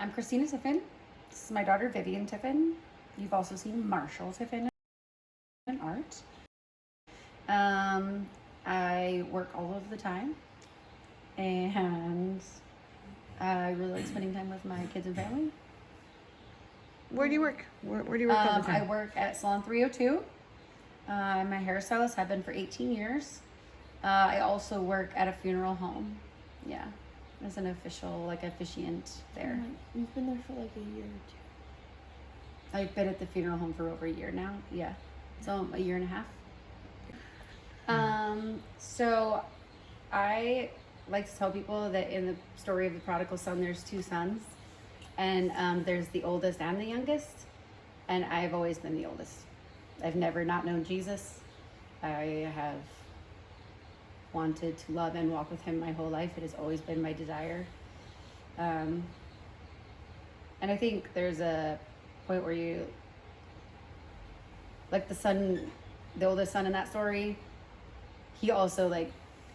I'm Christeenna Tiffin. This is my daughter Vivian Tiffin. You've also seen Marshall Tiffin in art. I work all of the time, and I really like spending time with my kids and family. Where do you work? Where do you work all the time? I work at Salon 302. I'm a hairstylist. I've been for 18 years. I also work at a funeral home. Yeah, as an official, officiant there. You've been there for like a year or two. I've been at the funeral home for over a year now. Yeah, so a year and a half. So I like to tell people that in the story of the Prodigal Son, there's two sons, and there's the oldest and the youngest, and I've always been the oldest. I've never not known Jesus. I have wanted to love and walk with him my whole life. It has always been my desire. And I think there's a point where you, like the oldest son in that story, he also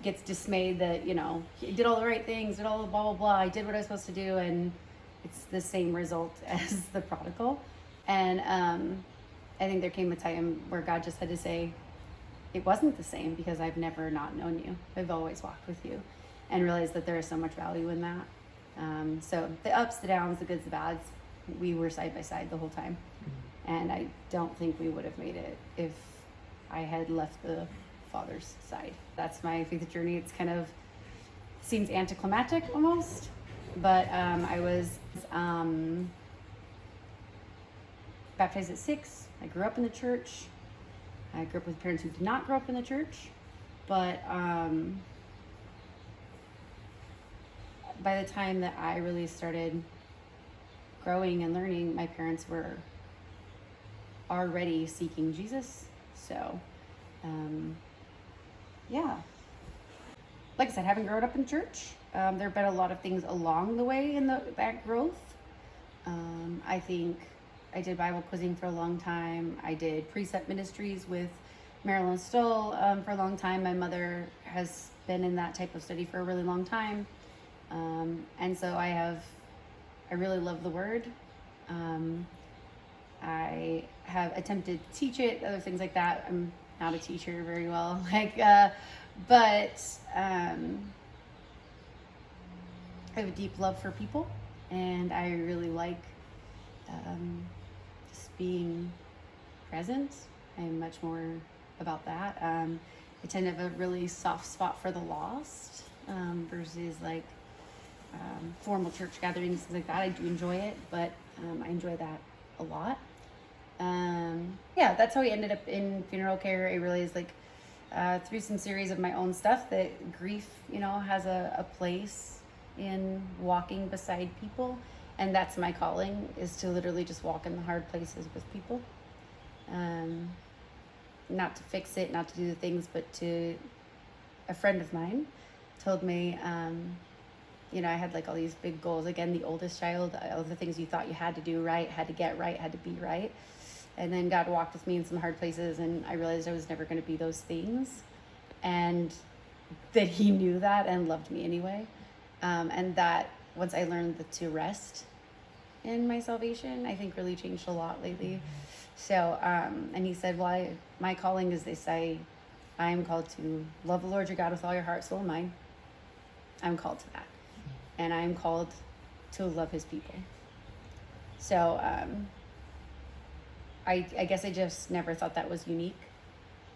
gets dismayed that, he did all the right things, did all the blah, blah, blah. I did what I was supposed to do. And it's the same result as the prodigal. And I think there came a time where God just had to say, it wasn't the same, because I've never not known you. I've always walked with you, and realized that there is so much value in that. So the ups, the downs, the goods, the bads, we were side by side the whole time. And I don't think we would have made it if I had left the Father's side. That's my faith journey. It's kind of seems anticlimactic almost, but I was baptized at 6. I grew up in the church. I grew up with parents who did not grow up in the church, but by the time that I really started growing and learning, my parents were already seeking Jesus. So, yeah. Like I said, having grown up in church, there have been a lot of things along the way in that growth. I think I did Bible quizzing for a long time. I did precept ministries with Marilyn Stoll for a long time. My mother has been in that type of study for a really long time. And so I really love the word. I have attempted to teach it, other things like that. I'm not a teacher very well, but I have a deep love for people, and I really like just being present. I'm much more about that. I tend to have a really soft spot for the lost versus formal church gatherings, things like that. I do enjoy it, but I enjoy that a lot. Yeah, that's how I ended up in funeral care. I realized through some series of my own stuff that grief, has a place in walking beside people. And that's my calling, is to literally just walk in the hard places with people. Not to fix it, not to do the things, but a friend of mine told me, I had all these big goals. Again, the oldest child, all the things you thought you had to do right, had to get right, had to be right. And then God walked with me in some hard places, and I realized I was never going to be those things. And that he knew that and loved me anyway. And that once I learned to rest in my salvation, I think really changed a lot lately. So, and he said, well, my calling is this. I am called to love the Lord your God with all your heart, soul, and mind. I'm called to that. And I am called to love his people. So, I guess I just never thought that was unique,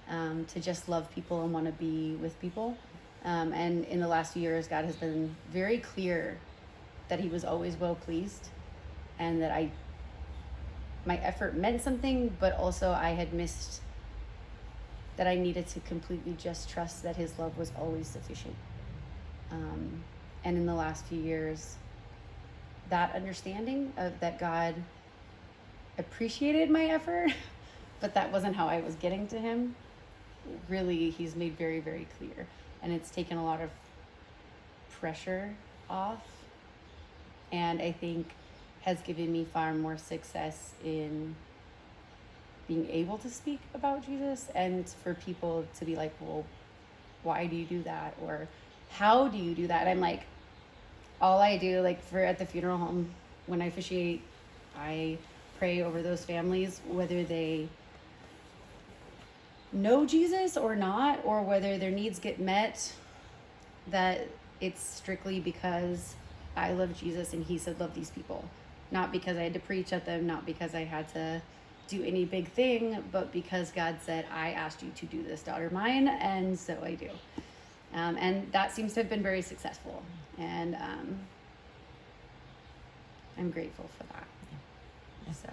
to just love people and want to be with people. And in the last few years, God has been very clear that he was always well pleased, and that my effort meant something, but also I had missed that I needed to completely just trust that his love was always sufficient. And in the last few years, that understanding of that God appreciated my effort, but that wasn't how I was getting to him, really, he's made very, very clear. And it's taken a lot of pressure off, and I think has given me far more success in being able to speak about Jesus, and for people to be like, well, why do you do that? Or how do you do that? And I'm like, all I do, at the funeral home, when I officiate, I pray over those families, whether they know Jesus or not, or whether their needs get met, that it's strictly because I love Jesus and he said love these people. Not because I had to preach at them, not because I had to do any big thing, but because God said, I asked you to do this, daughter mine, and so I do. And that seems to have been very successful. And I'm grateful for that. So.